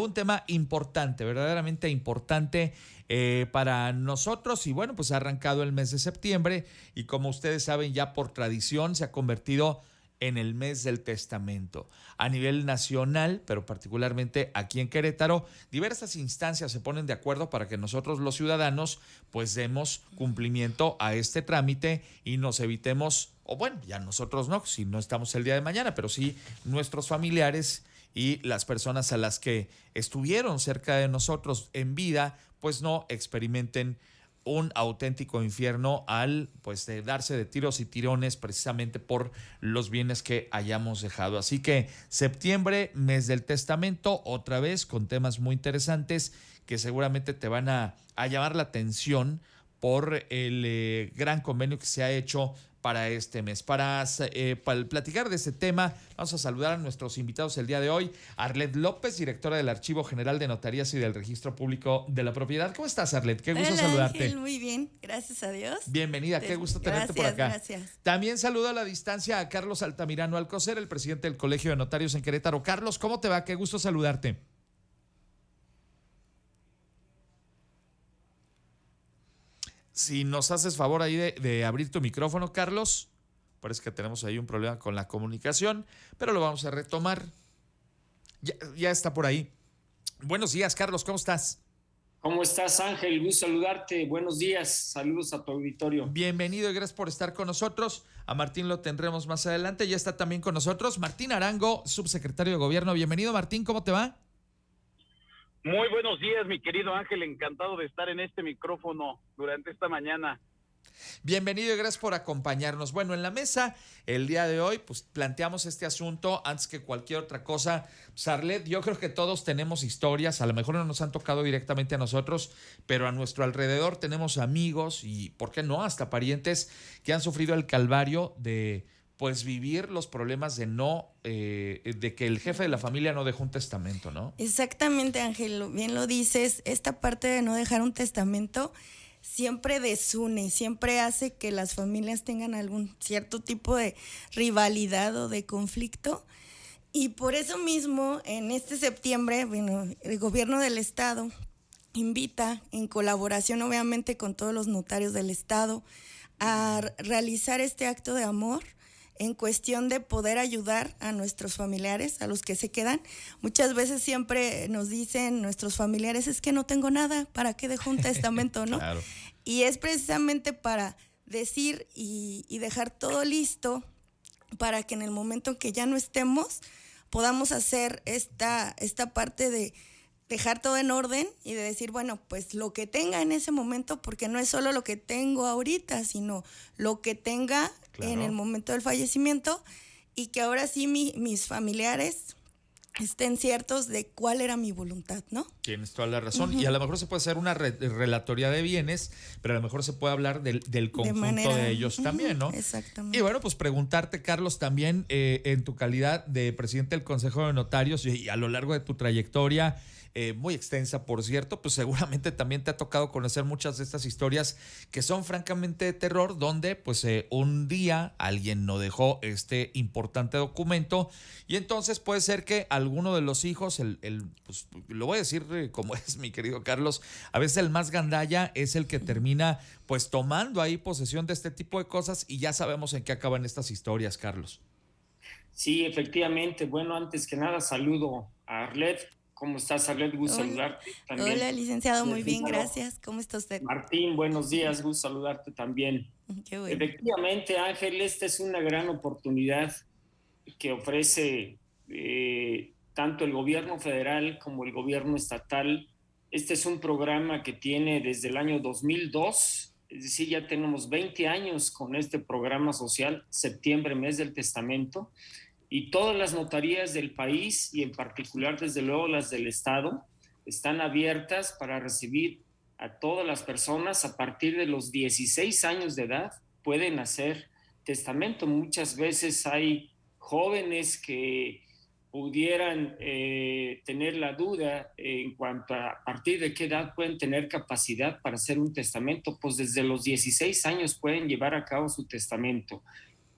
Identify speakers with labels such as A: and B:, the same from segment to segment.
A: un tema importante, verdaderamente importante para nosotros. Y bueno, pues ha arrancado el mes de septiembre y como ustedes saben, ya por tradición se ha convertido en el mes del testamento. A nivel nacional, pero particularmente aquí en Querétaro, diversas instancias se ponen de acuerdo para que nosotros los ciudadanos pues demos cumplimiento a este trámite y nos evitemos, o bueno, ya nosotros no, si no estamos el día de mañana, pero sí nuestros familiares y las personas a las que estuvieron cerca de nosotros en vida, pues no experimenten un auténtico infierno al pues de darse de tiros y tirones precisamente por los bienes que hayamos dejado. Así que septiembre, mes del testamento, otra vez con temas muy interesantes que seguramente te van a llamar la atención por el gran convenio que se ha hecho para este mes. Para platicar de este tema, vamos a saludar a nuestros invitados el día de hoy. Arlet López, directora del Archivo General de Notarías y del Registro Público de la Propiedad. ¿Cómo estás, Arlet? Qué gusto
B: Hola,
A: saludarte.
B: Ángel, muy bien, gracias a Dios.
A: Bienvenida, qué gusto tenerte por acá.
B: Gracias.
A: También saludo a la distancia a Carlos Altamirano Alcocer, el presidente del Colegio de Notarios en Querétaro. Carlos, ¿cómo te va? Qué gusto saludarte. Si nos haces favor ahí de abrir tu micrófono, Carlos. Parece que tenemos ahí un problema con la comunicación, pero lo vamos a retomar. Ya está por ahí. Buenos días, Carlos, ¿cómo estás?
C: ¿Cómo estás, Ángel? Gusto saludarte. Buenos días. Saludos a tu auditorio.
A: Bienvenido y gracias por estar con nosotros. A Martín lo tendremos más adelante. Ya está también con nosotros Martín Arango, subsecretario de Gobierno. Bienvenido, Martín, ¿cómo te va?
D: Muy buenos días, mi querido Ángel. Encantado de estar en este micrófono durante esta mañana.
A: Bienvenido y gracias por acompañarnos. Bueno, en la mesa el día de hoy pues planteamos este asunto antes que cualquier otra cosa. Arlet, yo creo que todos tenemos historias, a lo mejor no nos han tocado directamente a nosotros, pero a nuestro alrededor tenemos amigos y, ¿por qué no?, hasta parientes que han sufrido el calvario de pues vivir los problemas de que el jefe de la familia no dejó un testamento, ¿no?
B: Exactamente, Ángel, bien lo dices, esta parte de no dejar un testamento siempre desune, siempre hace que las familias tengan algún cierto tipo de rivalidad o de conflicto. Y por eso mismo, en este septiembre, bueno, el gobierno del estado invita, en colaboración obviamente con todos los notarios del estado, a realizar este acto de amor en cuestión de poder ayudar a nuestros familiares, a los que se quedan. Muchas veces siempre nos dicen nuestros familiares, es que no tengo nada, ¿para qué dejo un testamento, no?
A: Claro.
B: Y es precisamente para decir y dejar todo listo para que en el momento en que ya no estemos, podamos hacer esta parte de dejar todo en orden y de decir, bueno, pues lo que tenga en ese momento, porque no es solo lo que tengo ahorita, sino lo que tenga en el momento del fallecimiento, y que ahora sí mis familiares estén ciertos de cuál era mi voluntad, ¿no?
A: Tienes toda la razón. Y a lo mejor se puede hacer una relatoría de bienes, pero a lo mejor se puede hablar del conjunto de ellos también, ¿no?
B: Exactamente.
A: Y bueno, pues preguntarte, Carlos, también en tu calidad de presidente del Consejo de Notarios y a lo largo de tu trayectoria, muy extensa, por cierto, pues seguramente también te ha tocado conocer muchas de estas historias que son francamente de terror, donde pues un día alguien no dejó este importante documento y entonces puede ser que alguno de los hijos, pues lo voy a decir como es, mi querido Carlos, a veces el más gandalla es el que termina pues tomando ahí posesión de este tipo de cosas y ya sabemos en qué acaban estas historias, Carlos.
C: Sí, efectivamente. Bueno, antes que nada, saludo a Arlet. ¿Cómo estás, Arlet? Gusto
B: Hola.
C: saludarte también.
B: Hola, licenciado, muy bien, gracias. ¿Cómo está usted?
C: Martín, buenos días. Gusto saludarte también.
B: Qué bueno.
C: Efectivamente, Ángel, esta es una gran oportunidad que ofrece tanto el gobierno federal como el gobierno estatal. Este es un programa que tiene desde el año 2002, es decir, ya tenemos 20 años con este programa social, septiembre, mes del testamento, y todas las notarías del país, y en particular desde luego las del estado, están abiertas para recibir a todas las personas a partir de los 16 años de edad, pueden hacer testamento. Muchas veces hay jóvenes que pudieran tener la duda en cuanto a partir de qué edad pueden tener capacidad para hacer un testamento. Pues desde los 16 años pueden llevar a cabo su testamento.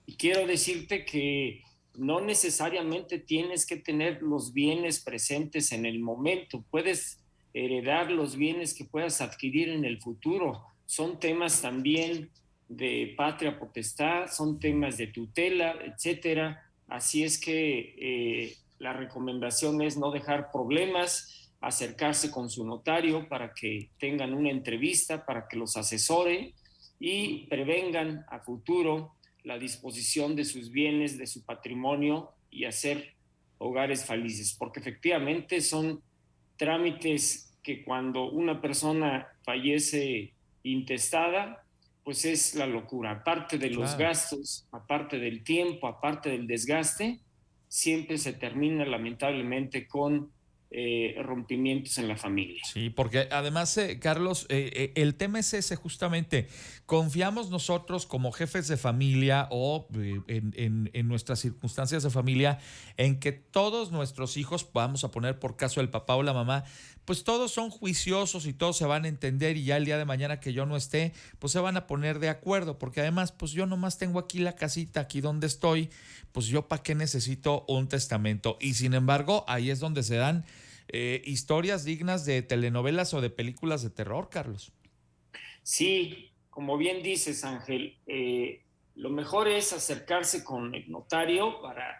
C: Y quiero decirte que no necesariamente tienes que tener los bienes presentes en el momento, puedes heredar los bienes que puedas adquirir en el futuro. Son temas también de patria potestad, son temas de tutela, etcétera. Así es que la recomendación es no dejar problemas, acercarse con su notario para que tengan una entrevista, para que los asesore y prevengan a futuro la disposición de sus bienes, de su patrimonio y hacer hogares felices, porque efectivamente son trámites que cuando una persona fallece intestada, pues es la locura. Aparte de los gastos, aparte del tiempo, aparte del desgaste, siempre se termina lamentablemente con rompimientos en la familia.
A: Sí, porque además, Carlos, el tema es ese justamente. Confiamos nosotros como jefes de familia o en nuestras circunstancias de familia en que todos nuestros hijos, vamos a poner por caso el papá o la mamá, pues todos son juiciosos y todos se van a entender y ya el día de mañana que yo no esté, pues se van a poner de acuerdo, porque además, pues yo nomás tengo aquí la casita, aquí donde estoy, pues yo para qué necesito un testamento. Y sin embargo, ahí es donde se dan historias dignas de telenovelas o de películas de terror, Carlos.
C: Sí, como bien dices, Ángel, lo mejor es acercarse con el notario para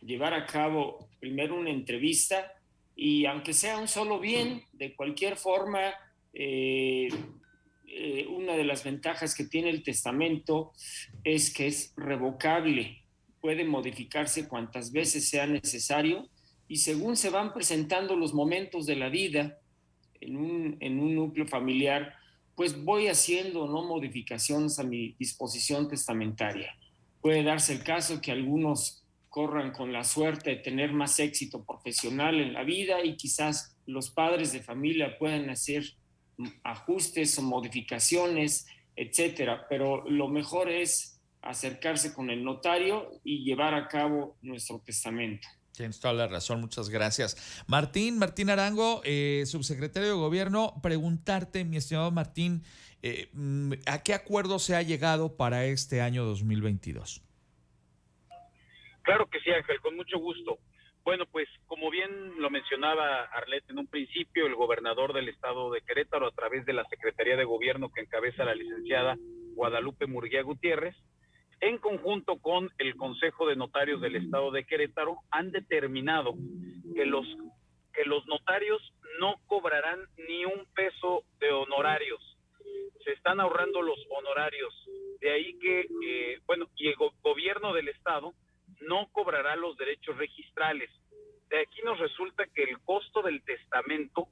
C: llevar a cabo primero una entrevista y aunque sea un solo bien, de cualquier forma, una de las ventajas que tiene el testamento es que es revocable, puede modificarse cuantas veces sea necesario y según se van presentando los momentos de la vida en un núcleo familiar, pues voy haciendo no modificaciones a mi disposición testamentaria. Puede darse el caso que algunos corran con la suerte de tener más éxito profesional en la vida y quizás los padres de familia puedan hacer ajustes o modificaciones, etcétera. Pero lo mejor es acercarse con el notario y llevar a cabo nuestro testamento.
A: Tienes toda la razón, muchas gracias. Martín Arango, subsecretario de Gobierno, preguntarte, mi estimado Martín, ¿a qué acuerdo se ha llegado para este año 2022?
D: Claro que sí, Ángel, con mucho gusto. Bueno, pues como bien lo mencionaba Arlet en un principio, el gobernador del estado de Querétaro, a través de la Secretaría de Gobierno que encabeza la licenciada Guadalupe Murguía Gutiérrez, en conjunto con el Consejo de Notarios del Estado de Querétaro, han determinado que los notarios no cobrarán ni un peso de honorarios. Se están ahorrando los honorarios. De ahí que, y el gobierno del Estado no cobrará los derechos registrales. De aquí nos resulta que el costo del testamento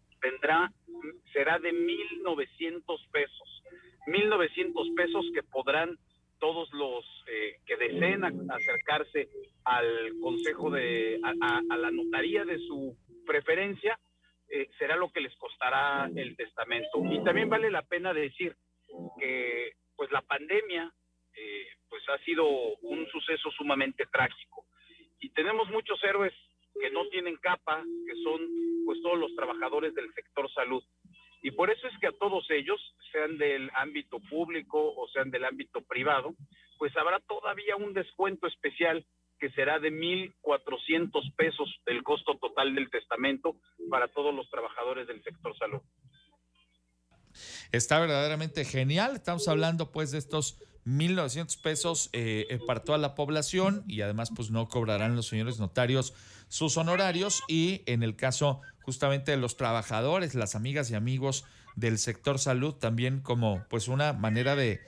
D: será de 1,900 pesos. 1,900 pesos que podrán todos los que deseen acercarse al consejo a la notaría de su preferencia, será lo que les costará el testamento. Y también vale la pena decir que pues la pandemia pues ha sido un suceso sumamente trágico y tenemos muchos héroes que no tienen capa, que son pues todos los trabajadores del sector salud. Y por eso es que a todos ellos, sean del ámbito público o sean del ámbito privado, pues habrá todavía un descuento especial que será de 1,400 pesos del costo total del testamento para todos los trabajadores del sector salud.
A: Está verdaderamente genial. Estamos hablando pues de estos 1,900 pesos para toda la población y además pues no cobrarán los señores notarios sus honorarios y en el caso justamente de los trabajadores, las amigas y amigos del sector salud también como pues una manera de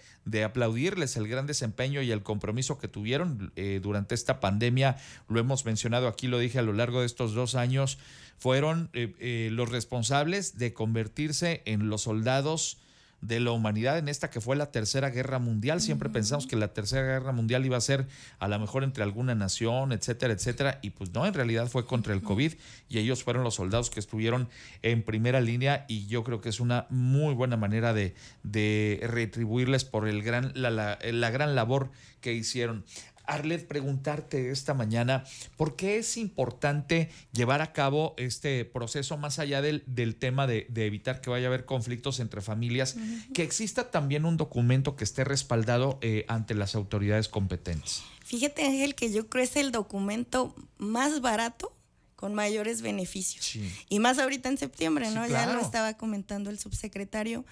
A: aplaudirles el gran desempeño y el compromiso que tuvieron durante esta pandemia. Lo hemos mencionado aquí, lo dije a lo largo de estos 2 años, fueron los responsables de convertirse en los soldados de la humanidad en esta que fue la Tercera Guerra Mundial. Siempre pensamos que la Tercera Guerra Mundial iba a ser a lo mejor entre alguna nación, etcétera, etcétera, y pues no, en realidad fue contra el COVID y ellos fueron los soldados que estuvieron en primera línea y yo creo que es una muy buena manera de retribuirles por la gran labor que hicieron. Arlet, preguntarte esta mañana, ¿por qué es importante llevar a cabo este proceso más allá del tema de evitar que vaya a haber conflictos entre familias, que exista también un documento que esté respaldado ante las autoridades competentes?
B: Fíjate, Ángel, que yo creo que es el documento más barato con mayores beneficios.
A: Sí.
B: Y más ahorita en septiembre, ¿no?
A: Sí, claro.
B: Ya lo estaba comentando el subsecretario,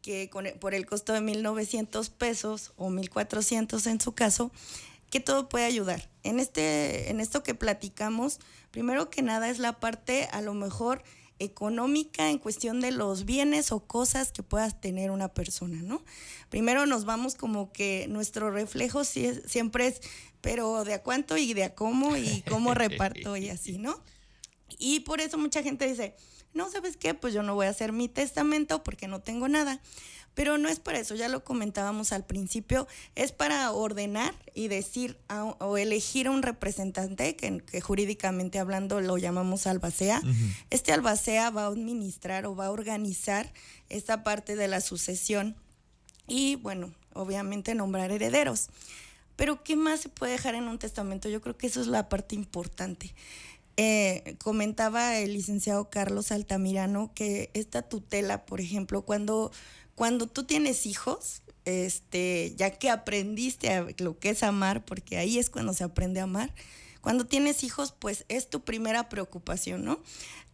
B: que por el costo de 1,900 pesos o 1,400 en su caso, que todo puede ayudar. En esto que platicamos, primero que nada es la parte a lo mejor económica en cuestión de los bienes o cosas que puedas tener una persona, ¿no? Primero nos vamos como que nuestro reflejo siempre es, pero ¿de a cuánto y de a cómo y cómo reparto y así, ¿no? Y por eso mucha gente dice, no, ¿sabes qué? Pues yo no voy a hacer mi testamento porque no tengo nada. Pero no es para eso, ya lo comentábamos al principio, es para ordenar y decir o elegir a un representante que jurídicamente hablando lo llamamos albacea. Este albacea va a administrar o va a organizar esta parte de la sucesión y, bueno, obviamente nombrar herederos. Pero ¿qué más se puede dejar en un testamento? Yo creo que eso es la parte importante. Comentaba el licenciado Carlos Altamirano que esta tutela, por ejemplo, cuando tú tienes hijos, ya que aprendiste a lo que es amar, porque ahí es cuando se aprende a amar, cuando tienes hijos, pues es tu primera preocupación, ¿no?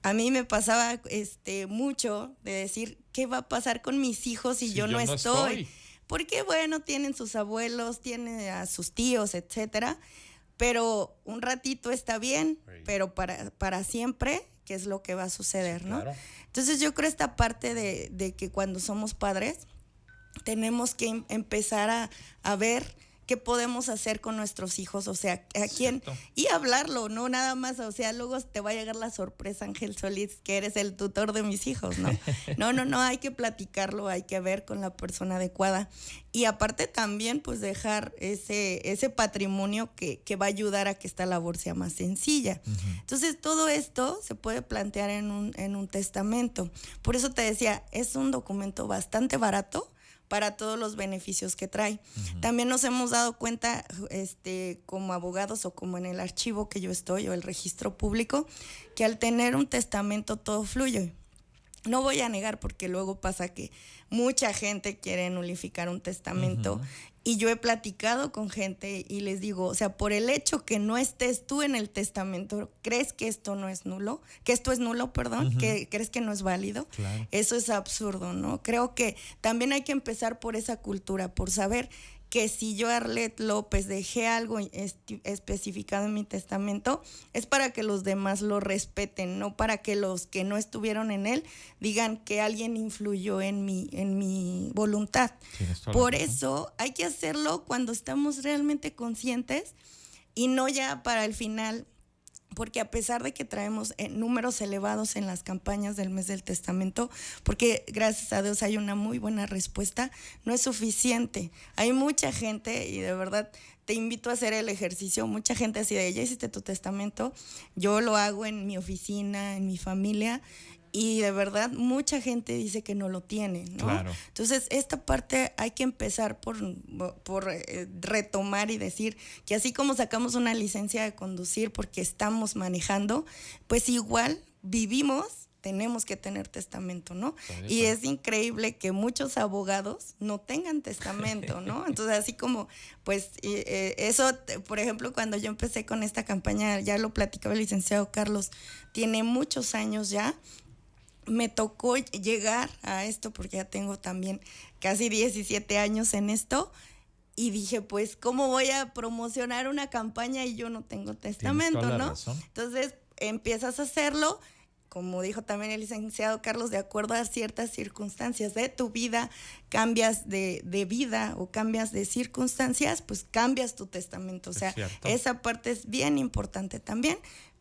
B: A mí me pasaba mucho de decir, ¿qué va a pasar con mis hijos si yo no estoy? Porque, bueno, tienen sus abuelos, tienen a sus tíos, etcétera, pero un ratito está bien, pero para siempre, ¿qué es lo que va a suceder, no? Claro. Entonces yo creo esta parte de que cuando somos padres tenemos que empezar a ver qué podemos hacer con nuestros hijos, o sea, a quién, y hablarlo, no nada más, o sea, luego te va a llegar la sorpresa, Ángel Solís, que eres el tutor de mis hijos, ¿no? No, hay que platicarlo, hay que ver con la persona adecuada, y aparte también, pues, dejar ese patrimonio que va a ayudar a que esta labor sea más sencilla. Entonces, todo esto se puede plantear en un testamento, por eso te decía, es un documento bastante barato, para todos los beneficios que trae. También nos hemos dado cuenta, como abogados o como en el archivo que yo estoy o el registro público, que al tener un testamento todo fluye. No voy a negar porque luego pasa que mucha gente quiere nulificar un testamento y yo he platicado con gente y les digo, o sea, por el hecho que no estés tú en el testamento, ¿crees que esto no es nulo? Que esto es nulo, perdón, que crees que no es válido. Claro. Eso es absurdo, ¿no? Creo que también hay que empezar por esa cultura, por saber que si yo, Arlet López, dejé algo especificado en mi testamento, es para que los demás lo respeten, no para que los que no estuvieron en él digan que alguien influyó en mi voluntad. Por eso hay que hacerlo cuando estamos realmente conscientes y no ya para el final, porque a pesar de que traemos números elevados en las campañas del mes del testamento, porque gracias a Dios hay una muy buena respuesta, no es suficiente. Hay mucha gente, y de verdad te invito a hacer el ejercicio, mucha gente así de, ya hiciste tu testamento, yo lo hago en mi oficina, en mi familia, y de verdad mucha gente dice que no lo tiene, ¿no? Claro. Entonces esta parte hay que empezar por retomar y decir que así como sacamos una licencia de conducir porque estamos manejando, pues igual vivimos, tenemos que tener testamento, ¿no? Y es increíble que muchos abogados no tengan testamento, ¿no? Entonces así como, pues eso, por ejemplo, cuando yo empecé con esta campaña, ya lo platicaba el licenciado Carlos, tiene muchos años ya. Me tocó llegar a esto porque ya tengo también casi 17 años en esto y dije, pues, ¿cómo voy a promocionar una campaña y yo no tengo testamento, no? Razón. Entonces, empiezas a hacerlo, como dijo también el licenciado Carlos, de acuerdo a ciertas circunstancias de tu vida, cambias de vida o cambias de circunstancias, pues cambias tu testamento. O sea, esa parte es bien importante también.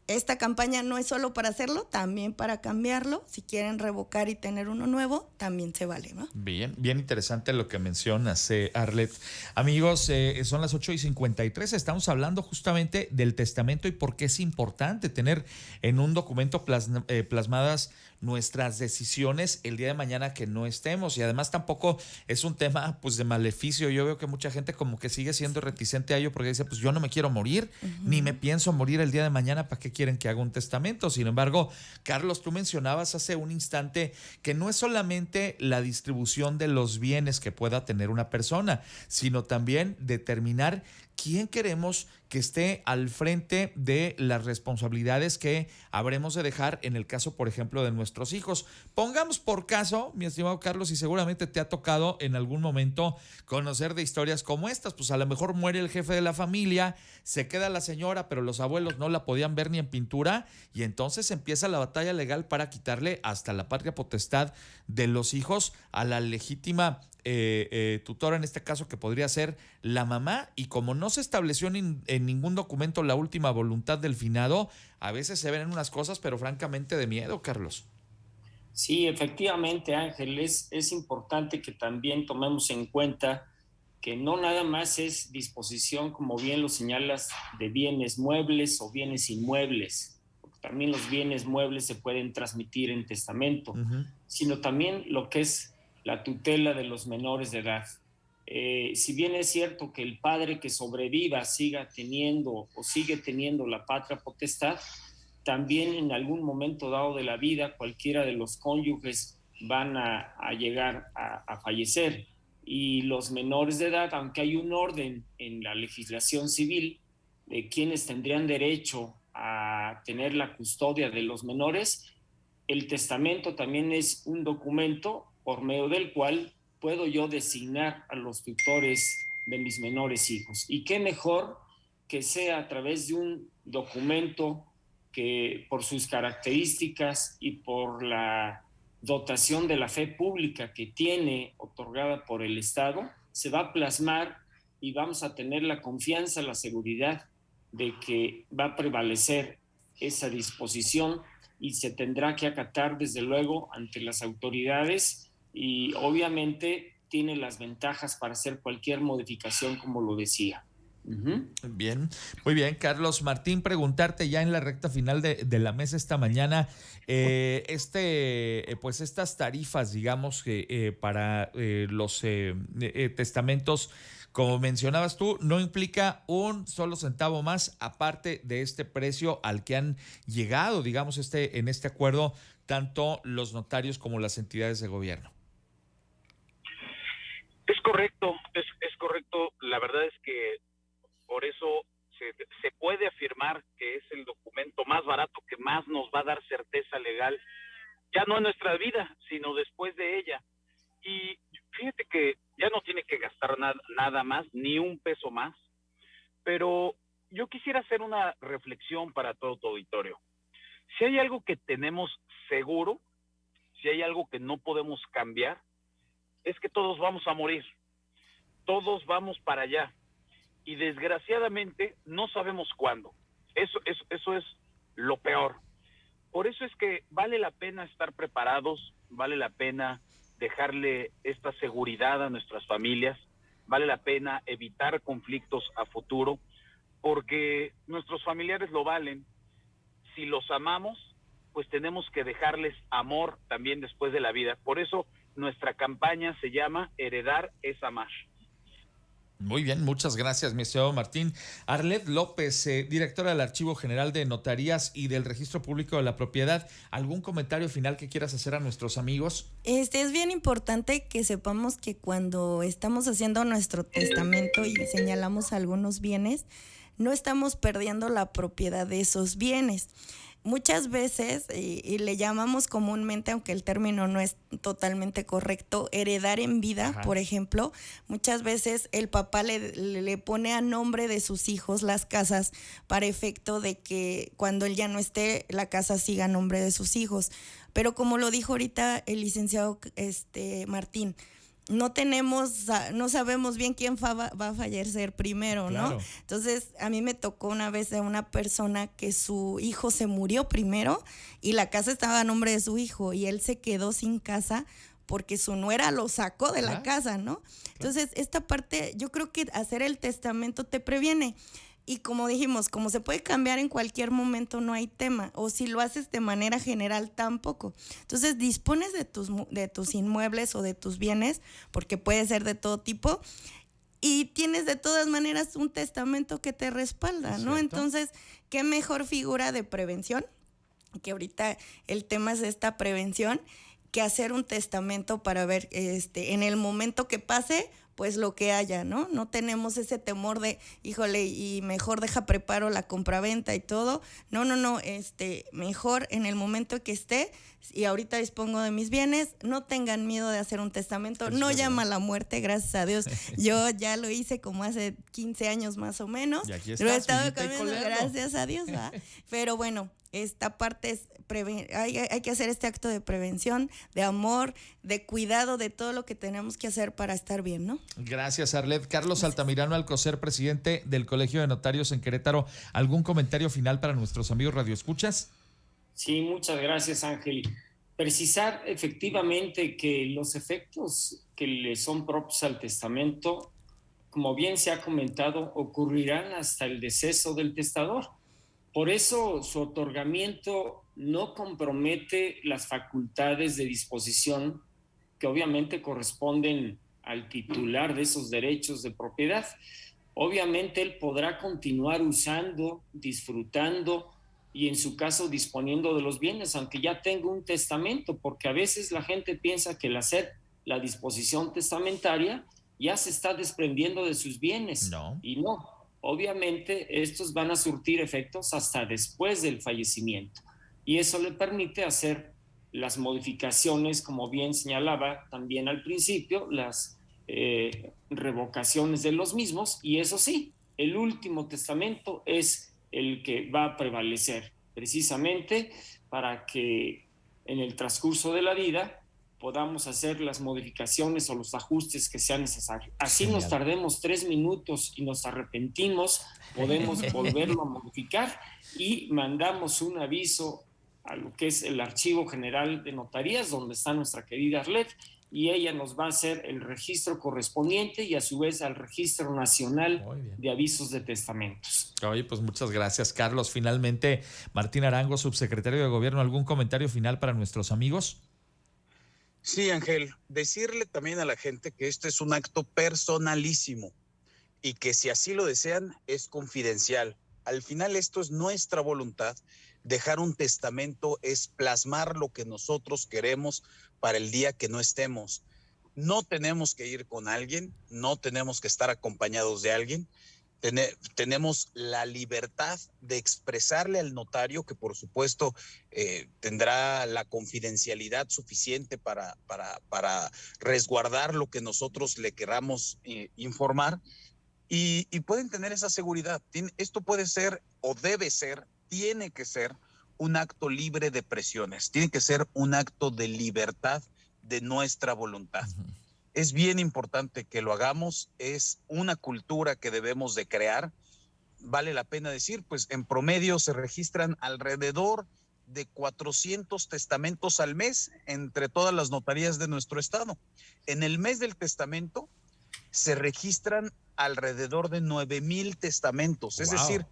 B: Esta campaña no es solo para hacerlo, también para cambiarlo. Si quieren revocar y tener uno nuevo, también se vale, ¿no? Bien
A: interesante lo que mencionas, Arlet. Amigos, son las 8:53. Estamos hablando justamente del testamento y por qué es importante tener en un documento plasmadas nuestras decisiones el día de mañana que no estemos. Y además tampoco es un tema pues de maleficio. Yo veo que mucha gente como que sigue siendo reticente a ello porque dice, pues yo no me quiero morir, ni me pienso morir el día de mañana, ¿para qué quieren que haga un testamento? Sin embargo, Carlos, tú mencionabas hace un instante que no es solamente la distribución de los bienes que pueda tener una persona, sino también determinar quién queremos que esté al frente de las responsabilidades que habremos de dejar en el caso, por ejemplo, de nuestros hijos. Pongamos por caso, mi estimado Carlos, y seguramente te ha tocado en algún momento conocer de historias como estas, pues a lo mejor muere el jefe de la familia, se queda la señora, pero los abuelos no la podían ver ni en pintura, y entonces empieza la batalla legal para quitarle hasta la patria potestad de los hijos a la legítima tutora, en este caso que podría ser la mamá, y como no se estableció en ningún documento la última voluntad del finado, a veces se ven unas cosas pero francamente de miedo, Carlos.
C: Sí, efectivamente, Ángel, es importante que también tomemos en cuenta que no nada más es disposición, como bien lo señalas, de bienes muebles o bienes inmuebles, porque también los bienes muebles se pueden transmitir en testamento, sino también lo que es la tutela de los menores de edad. Si bien es cierto que el padre que sobreviva sigue teniendo la patria potestad, también en algún momento dado de la vida cualquiera de los cónyuges van a llegar a fallecer, y los menores de edad, aunque hay un orden en la legislación civil de quienes tendrían derecho a tener la custodia de los menores, el testamento también es un documento por medio del cual puedo yo designar a los tutores de mis menores hijos. Y qué mejor que sea a través de un documento que, por sus características y por la dotación de la fe pública que tiene otorgada por el Estado, se va a plasmar y vamos a tener la confianza, la seguridad de que va a prevalecer esa disposición y se tendrá que acatar desde luego ante las autoridades, y obviamente tiene las ventajas para hacer cualquier modificación, como lo decía.
A: Bien, muy bien, Carlos Martín, preguntarte ya en la recta final de la mesa esta mañana, pues estas tarifas, digamos, que para los testamentos, como mencionabas tú, no implica un solo centavo más aparte de este precio al que han llegado, digamos, en este acuerdo, tanto los notarios como las entidades de gobierno.
D: Es correcto, es correcto. La verdad es que por eso se puede afirmar que es el documento más barato, que más nos va a dar certeza legal, ya no en nuestra vida, sino después de ella. Y fíjate que ya no tiene que gastar nada más, ni un peso más, pero yo quisiera hacer una reflexión para todo tu auditorio. Si hay algo que tenemos seguro, si hay algo que no podemos cambiar, es que todos vamos a morir, todos vamos para allá, y desgraciadamente no sabemos cuándo. Eso es lo peor. Por eso es que vale la pena estar preparados, vale la pena dejarle esta seguridad a nuestras familias, vale la pena evitar conflictos a futuro, porque nuestros familiares lo valen. Si los amamos, pues tenemos que dejarles amor también después de la vida. Por eso nuestra campaña se llama Heredar es Amar.
A: Muy bien, muchas gracias, mi estimado Martín. Arlet López, directora del Archivo General de Notarías y del Registro Público de la Propiedad, ¿algún comentario final que quieras hacer a nuestros amigos?
B: Es bien importante que sepamos que cuando estamos haciendo nuestro testamento y señalamos algunos bienes, no estamos perdiendo la propiedad de esos bienes. Muchas veces, y le llamamos comúnmente, aunque el término no es totalmente correcto, heredar en vida. Ajá. Por ejemplo, muchas veces el papá le pone a nombre de sus hijos las casas para efecto de que cuando él ya no esté, la casa siga a nombre de sus hijos. Pero como lo dijo ahorita el licenciado Martín, no sabemos bien quién va a fallecer primero, ¿no? Claro. Entonces, a mí me tocó una vez de una persona que su hijo se murió primero y la casa estaba a nombre de su hijo y él se quedó sin casa porque su nuera lo sacó de la casa, ¿no? Entonces, esta parte, yo creo que hacer el testamento te previene. Y como dijimos, como se puede cambiar en cualquier momento, no hay tema. O si lo haces de manera general, tampoco. Entonces, dispones de tus inmuebles o de tus bienes, porque puede ser de todo tipo, y tienes de todas maneras un testamento que te respalda, ¿no? Entonces, ¿qué mejor figura de prevención? Que ahorita el tema es esta prevención, que hacer un testamento para ver en el momento que pase, pues lo que haya, ¿no? No tenemos ese temor de, híjole, y mejor preparo la compraventa y todo. No, mejor en el momento que esté, y ahorita dispongo de mis bienes, no tengan miedo de hacer un testamento, no llama a la muerte, gracias a Dios. Yo ya lo hice como hace 15 años más o menos.
A: Y aquí estás,
B: lo he estado cambiando, gracias a Dios, ¿verdad? Pero bueno, esta parte es hay que hacer este acto de prevención, de amor, de cuidado, de todo lo que tenemos que hacer para estar bien, ¿no?
A: Gracias, Arlet. Carlos Altamirano Alcocer, presidente del Colegio de Notarios en Querétaro. ¿Algún comentario final para nuestros amigos radioescuchas?
C: Sí, muchas gracias, Ángel. Precisar efectivamente que los efectos que le son propios al testamento, como bien se ha comentado, ocurrirán hasta el deceso del testador. Por eso su otorgamiento no compromete las facultades de disposición que obviamente corresponden al titular de esos derechos de propiedad. Obviamente él podrá continuar usando, disfrutando y en su caso disponiendo de los bienes, aunque ya tenga un testamento, porque a veces la gente piensa que al hacer la disposición testamentaria ya se está desprendiendo de sus bienes.
A: No.
C: Y no. Obviamente estos van a surtir efectos hasta después del fallecimiento y eso le permite hacer las modificaciones, como bien señalaba también al principio, las revocaciones de los mismos, y eso sí, el último testamento es el que va a prevalecer precisamente para que en el transcurso de la vida podamos hacer las modificaciones o los ajustes que sean necesarios. Así nos tardemos 3 minutos y nos arrepentimos, podemos volverlo a modificar y mandamos un aviso a lo que es el Archivo General de Notarías, donde está nuestra querida Arlet, y ella nos va a hacer el registro correspondiente y a su vez al Registro Nacional de Avisos de Testamentos.
A: Oye, pues muchas gracias, Carlos. Finalmente, Martín Arango, subsecretario de Gobierno, ¿algún comentario final para nuestros amigos?
E: Sí, Ángel, decirle también a la gente que este es un acto personalísimo y que si así lo desean es confidencial. Al final esto es nuestra voluntad. Dejar un testamento es plasmar lo que nosotros queremos para el día que no estemos. No tenemos que ir con alguien, no tenemos que estar acompañados de alguien. Tenemos la libertad de expresarle al notario que por supuesto tendrá la confidencialidad suficiente para resguardar lo que nosotros le queramos informar y pueden tener esa seguridad. Esto puede ser o debe ser, tiene que ser un acto libre de presiones, tiene que ser un acto de libertad de nuestra voluntad. Es bien importante que lo hagamos, es una cultura que debemos de crear. Vale la pena decir, pues en promedio se registran alrededor de 400 testamentos al mes entre todas las notarías de nuestro estado. En el mes del testamento se registran alrededor de 9,000 testamentos. Es decir,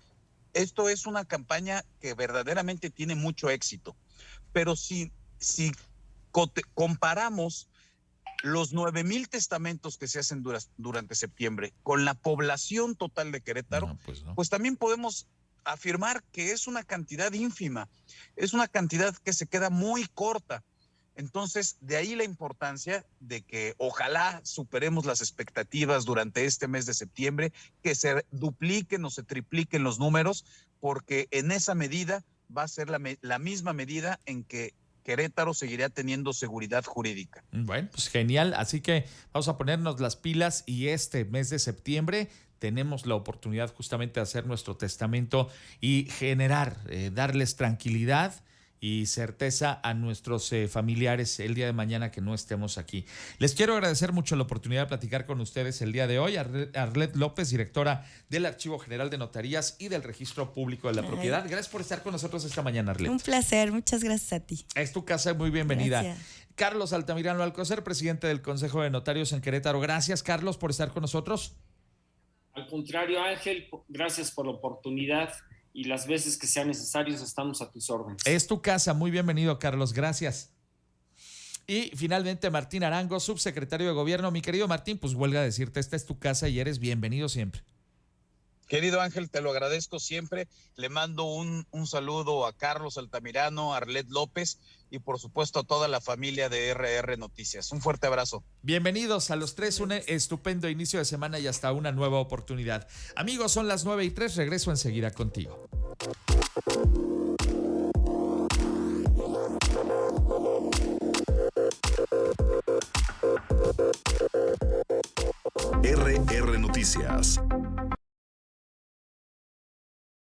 E: esto es una campaña que verdaderamente tiene mucho éxito. Pero si comparamos los 9,000 testamentos que se hacen durante septiembre con la población total de Querétaro, pues también podemos afirmar que es una cantidad ínfima, es una cantidad que se queda muy corta. Entonces, de ahí la importancia de que ojalá superemos las expectativas durante este mes de septiembre, que se dupliquen o se tripliquen los números, porque en esa medida va a ser la misma medida en que Querétaro seguirá teniendo seguridad jurídica.
A: Bueno, pues genial. Así que vamos a ponernos las pilas y este mes de septiembre tenemos la oportunidad justamente de hacer nuestro testamento y generar, darles tranquilidad y certeza a nuestros familiares el día de mañana que no estemos aquí. Les quiero agradecer mucho la oportunidad de platicar con ustedes el día de hoy. Arlet López, directora del Archivo General de Notarías y del Registro Público de la Propiedad. Gracias por estar con nosotros esta mañana, Arlet.
B: Un placer, muchas gracias a ti.
A: Es tu casa, muy bienvenida.
B: Gracias.
A: Carlos Altamirano Alcocer, presidente del Consejo de Notarios en Querétaro. Gracias, Carlos, por estar con nosotros.
C: Al contrario, Ángel, gracias por la oportunidad y las veces que sean necesarios estamos a tus órdenes.
A: Es tu casa, muy bienvenido, Carlos, gracias. Y finalmente Martín Arango, subsecretario de Gobierno. Mi querido Martín, pues huelga a decirte, esta es tu casa y eres bienvenido siempre.
E: Querido Ángel, te lo agradezco siempre. Le mando un saludo a Carlos Altamirano, a Arlet López y por supuesto a toda la familia de RR Noticias. Un fuerte abrazo.
A: Bienvenidos a los tres, un estupendo inicio de semana y hasta una nueva oportunidad. Amigos, son las 9:03, regreso enseguida contigo.
F: RR Noticias.